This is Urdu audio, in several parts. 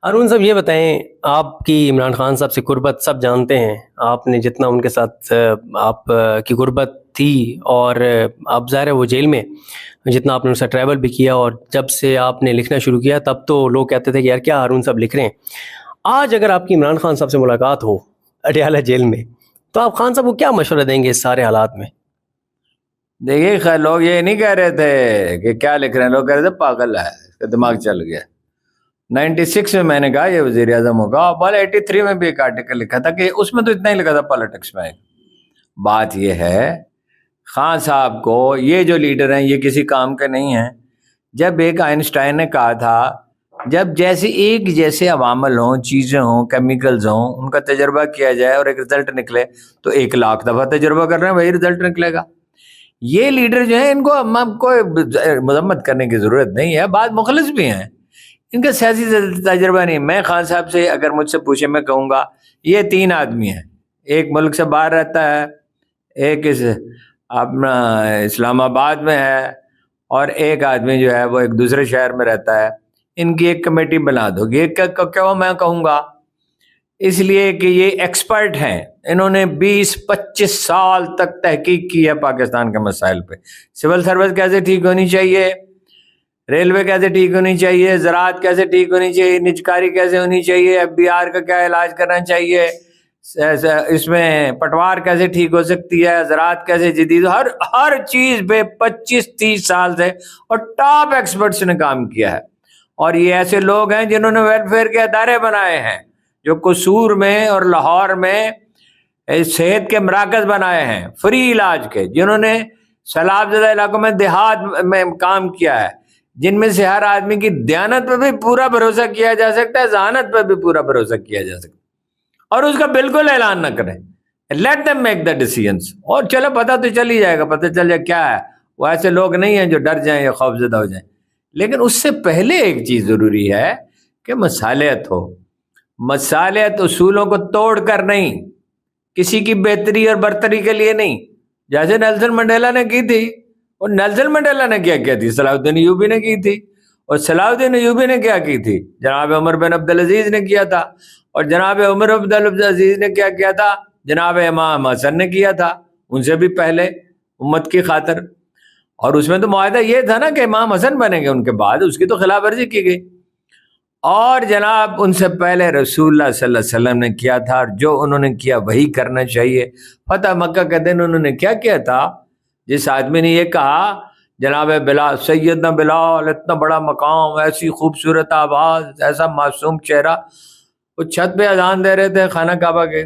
ہارون صاحب یہ بتائیں، آپ کی عمران خان صاحب سے قربت سب جانتے ہیں، آپ نے جتنا ان کے ساتھ آپ کی قربت تھی، اور آپ ظاہر ہے وہ جیل میں جتنا آپ نے ان سے ٹریول بھی کیا، اور جب سے آپ نے لکھنا شروع کیا تب تو لوگ کہتے تھے کہ یار کیا ہارون صاحب لکھ رہے ہیں۔ آج اگر آپ کی عمران خان صاحب سے ملاقات ہو اٹیالہ جیل میں، تو آپ خان صاحب کو کیا مشورہ دیں گے اس سارے حالات میں؟ دیکھیے خیر، لوگ یہ نہیں کہہ رہے تھے کہ کیا لکھ رہے ہیں، لوگ کہہ رہے تھے پاگل ہے، اس کا دماغ چل گیا۔ 96 میں میں نے کہا یہ وزیر اعظم ہوگا، بولے 83 میں بھی ایک آرٹیکل لکھا تھا کہ اس میں تو اتنا ہی لکھا تھا پالیٹکس میں۔ بات یہ ہے خان صاحب کو، یہ جو لیڈر ہیں یہ کسی کام کے نہیں ہیں۔ جب ایک آئنسٹائن نے کہا تھا جب ایک جیسے عوامل ہوں، چیزیں ہوں، کیمیکلز ہوں، ان کا تجربہ کیا جائے اور ایک رزلٹ نکلے تو 1,00,000 دفعہ تجربہ کر رہے ہیں وہی رزلٹ نکلے گا۔ یہ لیڈر جو ہیں ان کو کوئی مذمت کرنے کی ضرورت نہیں ہے، بعض مخلص بھی ہیں، ان کا سیاسی تجربہ نہیں۔ میں خان صاحب سے اگر مجھ سے پوچھے میں کہوں گا یہ 3 آدمی ہیں، ایک ملک سے باہر رہتا ہے، ایک اپنا اسلام آباد میں ہے، اور ایک آدمی جو ہے وہ ایک دوسرے شہر میں رہتا ہے۔ ان کی ایک کمیٹی بنا دو گی۔ کیوں میں کہوں گا؟ اس لیے کہ یہ ایکسپرٹ ہیں، انہوں نے 20-25 سال تک تحقیق کی ہے پاکستان کے مسائل پہ۔ سول سروس کیسے ٹھیک ہونی چاہیے، ریلوے کیسے ٹھیک ہونی چاہیے، زراعت کیسے ٹھیک ہونی چاہیے، نجکاری کیسے ہونی چاہیے، FBR کا کیا علاج کرنا چاہیے، اس میں پٹوار کیسے ٹھیک ہو سکتی ہے، زراعت کیسے جدید، ہر چیز پہ 25-30 سال سے اور ٹاپ ایکسپرٹس نے کام کیا ہے۔ اور یہ ایسے لوگ ہیں جنہوں نے ویلفیئر کے ادارے بنائے ہیں، جو قصور میں اور لاہور میں صحت کے مراکز بنائے ہیں فری علاج کے، جنہوں نے سیلاب زدہ علاقوں میں دیہات میں کام کیا ہے، جن میں سے ہر آدمی کی دیانت پہ بھی پورا بھروسہ کیا جا سکتا ہے، ذہانت پہ بھی پورا بھروسہ کیا جا سکتا ہے، اور اس کا بالکل اعلان نہ کریں۔ لیٹ them میک دا ڈیسیژنس، اور چلو پتہ تو چل ہی جائے گا، پتہ چل جائے کیا ہے۔ وہ ایسے لوگ نہیں ہیں جو ڈر جائیں یا خوف زدہ ہو جائیں، لیکن اس سے پہلے ایک چیز ضروری ہے کہ مصالحت ہو۔ مصالحت اصولوں کو توڑ کر نہیں، کسی کی بہتری اور برتری کے لیے نہیں، جیسے نیلسن منڈیلا نے کی تھی۔ اور نیلسن منڈیلا نے کیا تھی، صلاح الدین ایوبی نے کی تھی، اور صلاح الدین ایوبی نے کیا کی تھی، جناب عمر بن عبدالعزیز نے کیا تھا، اور جناب عمر بن عبدالعزیز نے کیا کیا تھا، جناب امام حسن نے کیا تھا، ان سے بھی پہلے، امت کی خاطر۔ اور اس میں تو معاہدہ یہ تھا نا کہ امام حسن بنیں گے ان کے بعد، اس کی تو خلاف ورزی کی گئی۔ اور جناب ان سے پہلے رسول اللہ صلی اللہ علیہ وسلم نے کیا تھا، اور جو انہوں نے کیا وہی کرنا چاہیے۔ فتح مکہ کے دن انہوں نے کیا کیا تھا؟ جس آدمی نے یہ کہا جناب بلال، سیدنا بلال، اتنا بڑا مقام، ایسی خوبصورت آواز، ایسا معصوم چہرہ، وہ چھت پہ اذان دے رہے تھے خانہ کعبہ کے،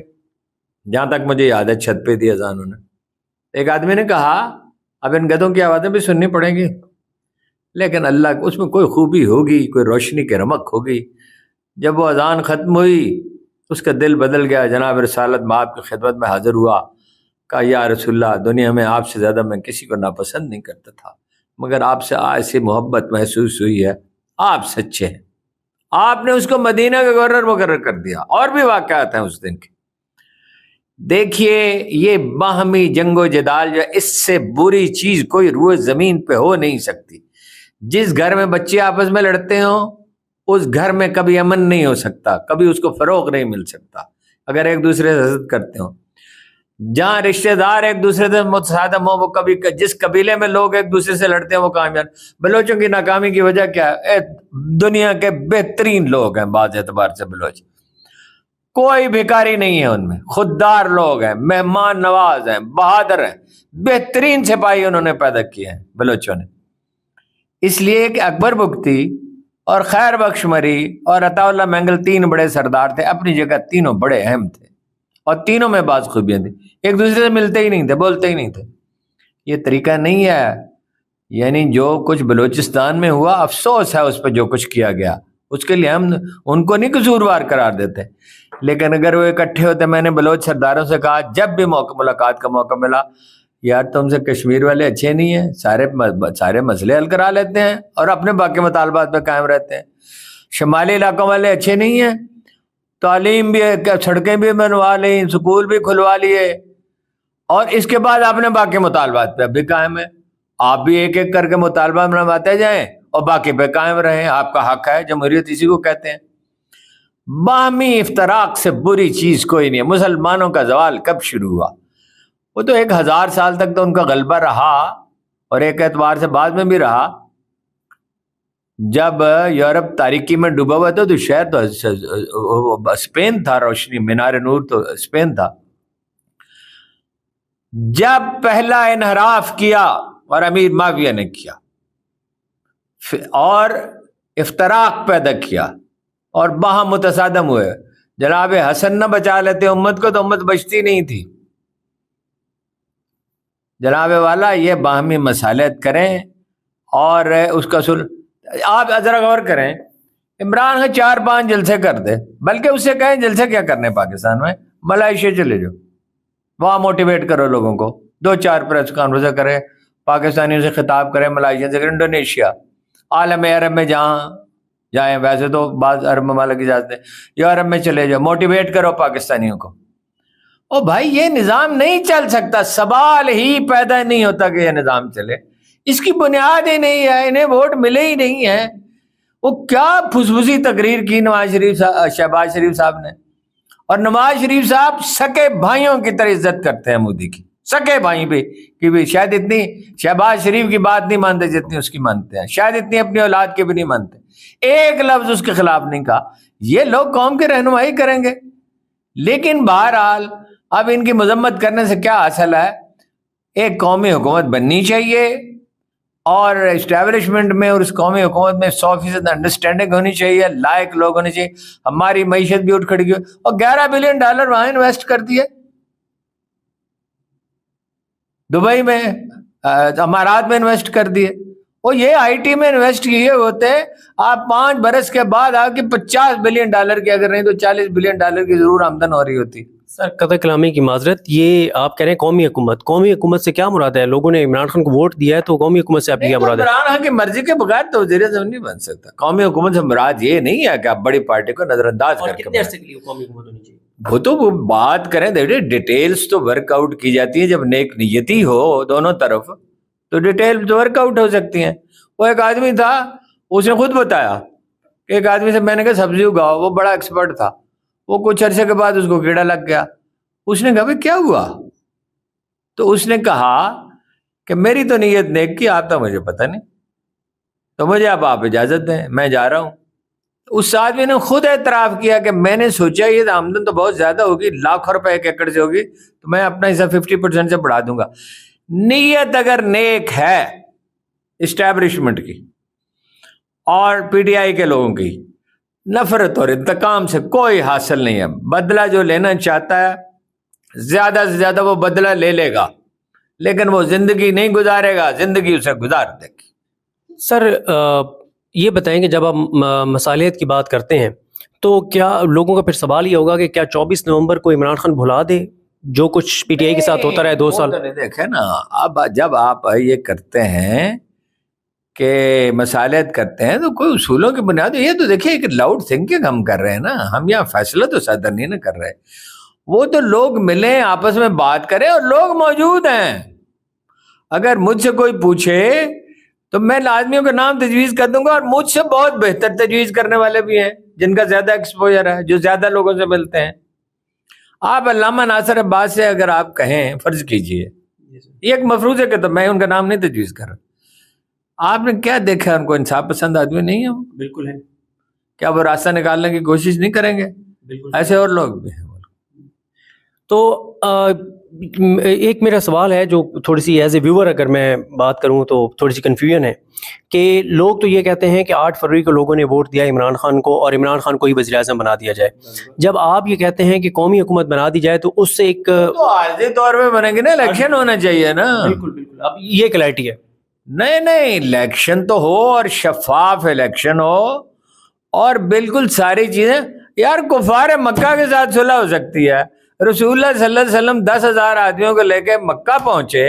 جہاں تک مجھے یاد ہے چھت پہ دی اذان انہوں نے۔ ایک آدمی نے کہا اب ان گدھوں کی آوازیں بھی سننی پڑیں گی، لیکن اللہ اس میں کوئی خوبی ہوگی، کوئی روشنی کی رمق ہوگی۔ جب وہ اذان ختم ہوئی اس کا دل بدل گیا، جناب رسالت مآب کی خدمت میں حاضر ہوا، کہا یا رسول اللہ، دنیا میں آپ سے زیادہ میں کسی کو ناپسند نہیں کرتا تھا، مگر آپ سے ایسی محبت محسوس ہوئی ہے، آپ سچے ہیں۔ آپ نے اس کو مدینہ کا گورنر مقرر کر دیا۔ اور بھی واقعات ہیں اس دن کے۔ دیکھیے یہ باہمی جنگ و جدال جو ہے، اس سے بری چیز کوئی روئے زمین پہ ہو نہیں سکتی۔ جس گھر میں بچے آپس میں لڑتے ہوں اس گھر میں کبھی امن نہیں ہو سکتا، کبھی اس کو فروغ نہیں مل سکتا اگر ایک دوسرے سے حسد کرتے ہوں۔ جہاں رشتہ دار ایک دوسرے سے متصادم ہو، وہ کبھی جس قبیلے میں لوگ ایک دوسرے سے لڑتے ہیں وہ کامیاب۔ بلوچوں کی ناکامی کی وجہ کیا ہے؟ دنیا کے بہترین لوگ ہیں بعض اعتبار سے بلوچ، کوئی بھکاری نہیں ہے ان میں، خوددار لوگ ہیں، مہمان نواز ہیں، بہادر ہیں، بہترین سپاہی انہوں نے پیدا کیے ہیں بلوچوں نے۔ اس لیے کہ اکبر بگٹی اور خیر بخش مری اور عطا اللہ مینگل 3 بڑے سردار تھے، اپنی جگہ تینوں بڑے اہم تھے، اور تینوں میں بعض خوبیاں تھیں، ایک دوسرے سے ملتے ہی نہیں تھے، بولتے ہی نہیں تھے۔ یہ طریقہ نہیں ہے، یعنی جو کچھ بلوچستان میں ہوا افسوس ہے اس پہ جو کچھ کیا گیا، اس کے لیے ہم ان کو نہیں قصوروار قرار دیتے، لیکن اگر وہ اکٹھے ہوتے، میں نے بلوچ سرداروں سے کہا جب بھی ملاقات کا موقع ملا، یار تم سے کشمیر والے اچھے نہیں ہیں، سارے مسئلے حل کرا لیتے ہیں اور اپنے باقی مطالبات پہ قائم رہتے ہیں۔ شمالی علاقوں والے اچھے نہیں ہیں، تعلیم بھی، سڑکیں بھی بنوا لیں، سکول بھی کھلوا لیے، اور اس کے بعد اپنے باقی مطالبات پہ بھی قائم ہے۔ آپ بھی ایک ایک کر کے مطالبہ بنواتے جائیں اور باقی پہ قائم رہیں، آپ کا حق ہے، جمہوریت اسی کو کہتے ہیں۔ باہمی افتراق سے بری چیز کوئی نہیں ہے. مسلمانوں کا زوال کب شروع ہوا؟ وہ تو 1000 سال تک تو ان کا غلبہ رہا، اور ایک اعتبار سے بعد میں بھی رہا. جب یورپ تاریکی میں ڈوبا ہوا تھا تو شہر تو اسپین تھا، روشنی مینار نور تو اسپین تھا. جب پہلا انحراف کیا اور امیر معاویہ نے کیا اور افتراق پیدا کیا اور باہم متصادم ہوئے، جناب حسن نہ بچا لیتے امت کو تو امت بچتی نہیں تھی. جناب والا یہ باہمی مصالحت کریں اور اس کا آپ ذرا غور کریں. عمران خان 4-5 جلسے کر دے، بلکہ اس سے کہیں جلسے کیا کرنے پاکستان میں، ملائیشیا چلے جاؤ، وہاں موٹیویٹ کرو لوگوں کو، 2-4 پریس کانفرنس کرے، پاکستانیوں سے خطاب کریں، ملائیشیا سے کریں، انڈونیشیا، عالم عرب میں جہاں جائیں، ویسے تو بعض عرب ممالک اجازت ہے، یورپ میں چلے جاؤ، موٹیویٹ کرو پاکستانیوں کو. او بھائی یہ نظام نہیں چل سکتا، سوال ہی پیدا نہیں ہوتا کہ یہ نظام چلے. اس کی بنیاد ہی نہیں ہے، انہیں ووٹ ملے ہی نہیں ہے. وہ کیا پھسپھسی تقریر کی شہباز شریف صاحب نے، اور نواز شریف صاحب سکے بھائیوں کی طرح عزت کرتے ہیں مودی کی، سکے بھائی بھی، کہ بھی شاید اتنی شہباز شریف کی بات نہیں مانتے جتنی اس کی مانتے ہیں، شاید اتنی اپنی اولاد کی بھی نہیں مانتے، ایک لفظ اس کے خلاف نہیں کہا. یہ لوگ قوم کی رہنمائی کریں گے. لیکن بہرحال اب ان کی مذمت کرنے سے کیا حاصل ہے؟ ایک قومی حکومت بننی چاہیے، اور اسٹیبلشمنٹ میں اور اس قومی حکومت میں 100% انڈرسٹینڈنگ ہونی چاہیے، لائق لوگ ہونے چاہیے. ہماری معیشت بھی اٹھ کھڑی ہوئی، اور $11 بلین وہاں انویسٹ کر دیے، دبئی میں، امارات میں انویسٹ کر دیے. اور یہ آئی ٹی میں انویسٹ کیے ہوتے آپ 5 برس کے بعد آپ کی $50 بلین کی، اگر نہیں تو $40 بلین کی ضرور آمدن ہو رہی ہوتی. سر قطع کلامی کی معذرت، یہ آپ کہہ رہے ہیں قومی حکومت سے کیا مراد ہے؟ لوگوں نے عمران خان کو ووٹ دیا ہے تو قومی حکومت سے آپ کی کیا مراد ہے؟ عمران خان کی مرضی کے بغیر تو وزیر اعظم نہیں بن سکتا. قومی حکومت سے مراد یہ نہیں ہے کہ آپ بڑی پارٹی کو نظر انداز کر کے، کتنے عرصے کے لیے قومی حکومت ہونی چاہیے؟ وہ تو وہ بات کریں، دیکھیے ڈیٹیلز تو ورک آؤٹ کی جاتی ہے جب نیک نیتی ہو دونوں طرف، تو ڈیٹیل تو ورک آؤٹ ہو سکتی ہیں. وہ ایک آدمی تھا، اس نے خود بتایا کہ ایک آدمی سے میں نے کہا سبزی اگاؤ، وہ بڑا ایکسپرٹ تھا، وہ کچھ عرصے کے بعد اس کو کیڑا لگ گیا. اس نے کہا بھائی کیا ہوا؟ تو اس نے کہا کہ میری تو نیت نیک کی، آپ تو مجھے پتہ نہیں، تو مجھے اب آپ اجازت دیں، میں جا رہا ہوں. اس آدمی نے خود اعتراف کیا کہ میں نے سوچا یہ آمدن تو بہت زیادہ ہوگی، لاکھوں روپے 1 ایکڑ سے ہوگی، تو میں اپنا حصہ 50% سے بڑھا دوں گا. نیت اگر نیک ہے اسٹیبلشمنٹ کی اور پی ٹی آئی کے لوگوں کی، نفرت اور انتقام سے کوئی حاصل نہیں ہے. بدلہ جو لینا چاہتا ہے زیادہ سے زیادہ وہ بدلہ لے لے گا، لیکن وہ زندگی نہیں گزارے گا، زندگی اسے گزار دے گی. سر یہ بتائیں کہ جب آپ مصالحت کی بات کرتے ہیں تو کیا لوگوں کا پھر سوال یہ ہوگا کہ کیا 24 نومبر کو عمران خان بھلا دے جو کچھ پی ٹی آئی کے ساتھ ہوتا رہے 2 سال؟ دیکھیں نا، اب جب آپ یہ کرتے ہیں کہ مصالحت کرتے ہیں تو کوئی اصولوں کی بنیاد، یہ تو دیکھیں ایک لاؤڈ تھنکنگ ہم کر رہے ہیں نا، ہم یہاں فیصلہ تو صدر نہیں نا کر رہے. وہ تو لوگ ملیں، آپس میں بات کریں، اور لوگ موجود ہیں. اگر مجھ سے کوئی پوچھے تو میں لازمیوں کا نام تجویز کر دوں گا، اور مجھ سے بہت بہتر تجویز کرنے والے بھی ہیں جن کا زیادہ ایکسپوجر ہے، جو زیادہ لوگوں سے ملتے ہیں. آپ علامہ ناصر عباس سے اگر آپ کہیں، فرض کیجئے یہ ایک مفروض ہے کہ تو میں ان کا نام نہیں تجویز کر رہا، آپ نے کیا دیکھا ان کو انصاف پسند آدمی نہیں ہے وہ؟ بالکل ہے. کیا وہ راستہ نکالنے کی کوشش نہیں کریں گے؟ بالکل ایسے اور لوگ بھی ہیں. تو ایک میرا سوال ہے جو تھوڑی سی ایز اے ویور اگر میں بات کروں تو تھوڑی سی کنفیوژن ہے کہ لوگ تو یہ کہتے ہیں کہ 8 فروری کو لوگوں نے ووٹ دیا عمران خان کو اور عمران خان کو ہی وزیر اعظم بنا دیا جائے. جب آپ یہ کہتے ہیں کہ قومی حکومت بنا دی جائے تو اس سے ایک تو عارضی طور پہ بنے گی نا، الیکشن ہونا چاہیے نا. بالکل بالکل، اب یہ کلیئرٹی ہے. نہیں الیکشن تو ہو، اور شفاف الیکشن ہو، اور بالکل ساری چیزیں. یار کفار مکہ کے ساتھ صلح ہو سکتی ہے. رسول اللہ صلی اللہ علیہ وسلم 10,000 آدمیوں کو لے کے مکہ پہنچے،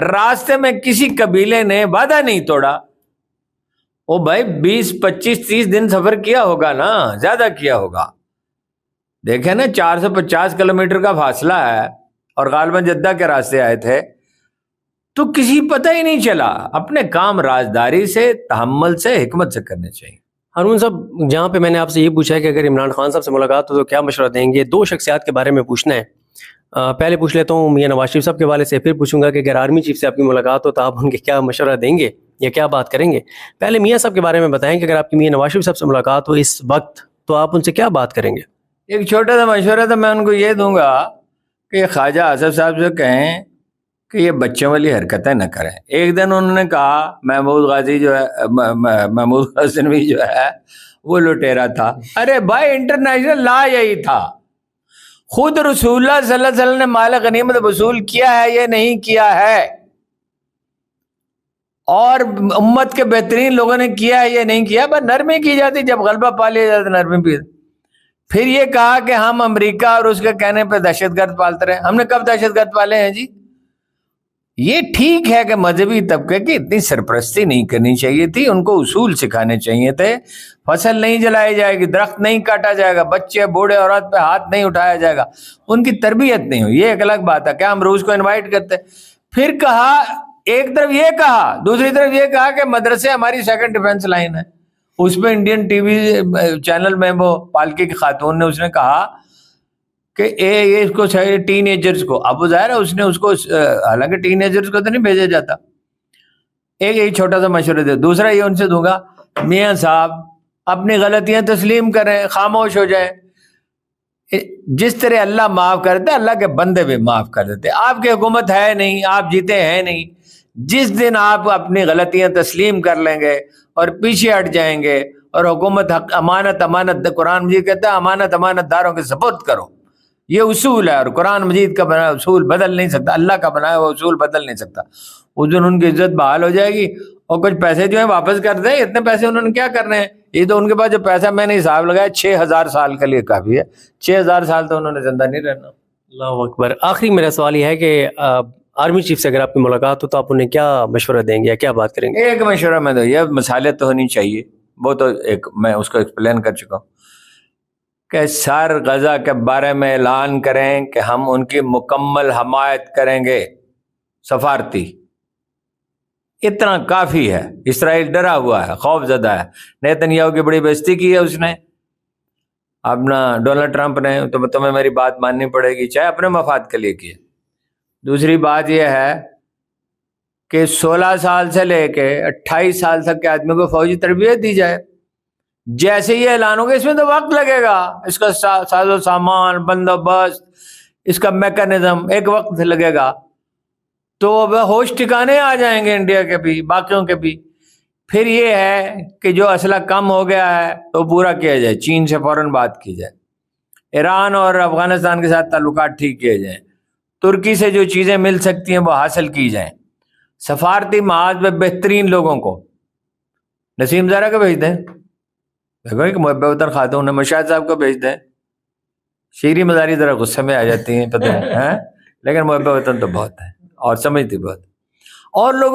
راستے میں کسی قبیلے نے وعدہ نہیں توڑا. وہ بھائی 20 25 30 دن سفر کیا ہوگا نا، زیادہ کیا ہوگا. دیکھیں نا 450 کلومیٹر کا فاصلہ ہے، اور غالباً جدہ کے راستے آئے تھے، تو کسی پتہ ہی نہیں چلا. اپنے کام رازداری سے، تحمل سے، حکمت سے کرنے چاہیے. ہارون صاحب، جہاں پہ میں نے آپ سے یہ پوچھا ہے کہ اگر عمران خان صاحب سے ملاقات ہو تو کیا مشورہ دیں گے، دو شخصیات کے بارے میں پوچھنا ہے. پہلے پوچھ لیتا ہوں میاں نواز شریف صاحب کے حوالے سے، پھر پوچھوں گا کہ اگر آرمی چیف سے آپ کی ملاقات ہو تو آپ ان کے کیا مشورہ دیں گے یا کیا بات کریں گے. پہلے میاں صاحب کے بارے میں بتائیں کہ اگر آپ کی میاں نواز شریف صاحب سے ملاقات ہو اس وقت تو آپ ان سے کیا بات کریں گے. ایک چھوٹا سا مشورہ تو میں ان کو یہ دوں گا کہ خواجہ آصف صاحب سے کہیں کہ یہ بچوں والی حرکتیں نہ کریں. ایک دن انہوں نے کہا محمود غازی جو ہے، محمود غزنوی جو ہے وہ لٹیرا تھا. ارے بھائی، انٹرنیشنل لا یہی تھا. خود رسول اللہ صلی اللہ علیہ وسلم نے مال غنیمت وصول کیا ہے، یہ نہیں کیا ہے، اور امت کے بہترین لوگوں نے کیا ہے، یہ نہیں کیا. بس نرمی کی جاتی، جب غلبہ پا لیا جاتا نرمی بھی. پھر یہ کہا کہ ہم امریکہ اور اس کے کہنے پہ دہشت گرد پالتے رہے. ہم نے کب دہشت گرد پالے ہیں جی؟ یہ ٹھیک ہے کہ مذہبی طبقے کی اتنی سرپرستی نہیں کرنی چاہیے تھی، ان کو اصول سکھانے چاہیے تھے. فصل نہیں جلائی جائے گی، درخت نہیں کاٹا جائے گا، بچے بوڑھے عورت پہ ہاتھ نہیں اٹھایا جائے گا. ان کی تربیت نہیں ہوئی، یہ ایک الگ بات ہے. کیا ہم روس کو انوائٹ کرتے؟ پھر کہا، ایک طرف یہ کہا، دوسری طرف یہ کہا کہ مدرسے ہماری سیکنڈ ڈیفنس لائن ہے. اس پہ انڈین ٹی وی چینل میں وہ پالکی کی خاتون نے اس نے کہا کہ یہ اس کو ٹین ایجرز کو، اب ظاہر ہے اس نے اس کو، حالانکہ ٹین ایجرز کو تو نہیں بھیجا جاتا. ایک یہی چھوٹا سا مشورہ دے. دوسرا یہ ان سے دوں گا، میاں صاحب اپنی غلطیاں تسلیم کریں، خاموش ہو جائیں. جس طرح اللہ معاف کرتے اللہ کے بندے بھی معاف کر دیتے. آپ کی حکومت ہے نہیں، آپ جیتے ہیں نہیں. جس دن آپ اپنی غلطیاں تسلیم کر لیں گے اور پیچھے ہٹ جائیں گے اور حکومت امانت قرآن مجید کہتا ہے امانت داروں کے سپرد کرو. یہ اصول ہے، اور قرآن مجید کا بنا اصول بدل نہیں سکتا، اللہ کا بنایا ہوا اصول بدل نہیں سکتا. اس دن ان کی عزت بحال ہو جائے گی. اور کچھ پیسے جو ہیں واپس کر دیں. اتنے پیسے انہوں نے کیا کرنے ہیں؟ یہ تو ان کے پاس جو پیسہ میں نے حساب لگایا 6000 سال کے لیے کافی ہے. 6000 سال تو انہوں نے زندہ نہیں رہنا. اللہ اکبر. آخری میرا سوال یہ ہے کہ آرمی چیف سے اگر آپ کی ملاقات ہو تو آپ انہیں کیا مشورہ دیں گے یا کیا بات کریں گے؟ ایک مشورہ میں دو، یہ مسالت تو ہونی چاہیے، وہ تو ایک میں اس کو ایکسپلین کر چکا ہوں کہ سر غزہ کے بارے میں اعلان کریں کہ ہم ان کی مکمل حمایت کریں گے، سفارتی. اتنا کافی ہے. اسرائیل ڈرا ہوا ہے، خوف زدہ ہے. نیتن یاہو کی بڑی بےزتی کی ہے اس نے، اپنا ڈونلڈ ٹرمپ نے. تو تمہیں میری بات ماننی پڑے گی، چاہے اپنے مفاد کے لیے کیے. دوسری بات یہ ہے کہ 16 سال سے لے کے 28 سال تک کے آدمی کو فوجی تربیت دی جائے. جیسے یہ اعلان ہوگا، اس میں تو وقت لگے گا، اس کا ساز و سامان، بندوبست، اس کا میکانزم، ایک وقت لگے گا. تو ہوش ٹھکانے آ جائیں گے انڈیا کے بھی، باقیوں کے بھی. پھر یہ ہے کہ جو اسلحہ کم ہو گیا ہے تو پورا کیا جائے، چین سے فوراً بات کی جائے، ایران اور افغانستان کے ساتھ تعلقات ٹھیک کیے جائیں، ترکی سے جو چیزیں مل سکتی ہیں وہ حاصل کی جائیں. سفارتی محاذ پہ بہترین لوگوں کو، نسیم زارا کو بھیج دیں، دیکھو کہ محب وطن خاتون نے مشاہد صاحب کو بھیج دیں. شیریں مزاری ذرا غصے میں آ جاتی ہیں پتہ ہے، لیکن محب وطن تو بہت ہے اور سمجھتی بہت. اور لوگوں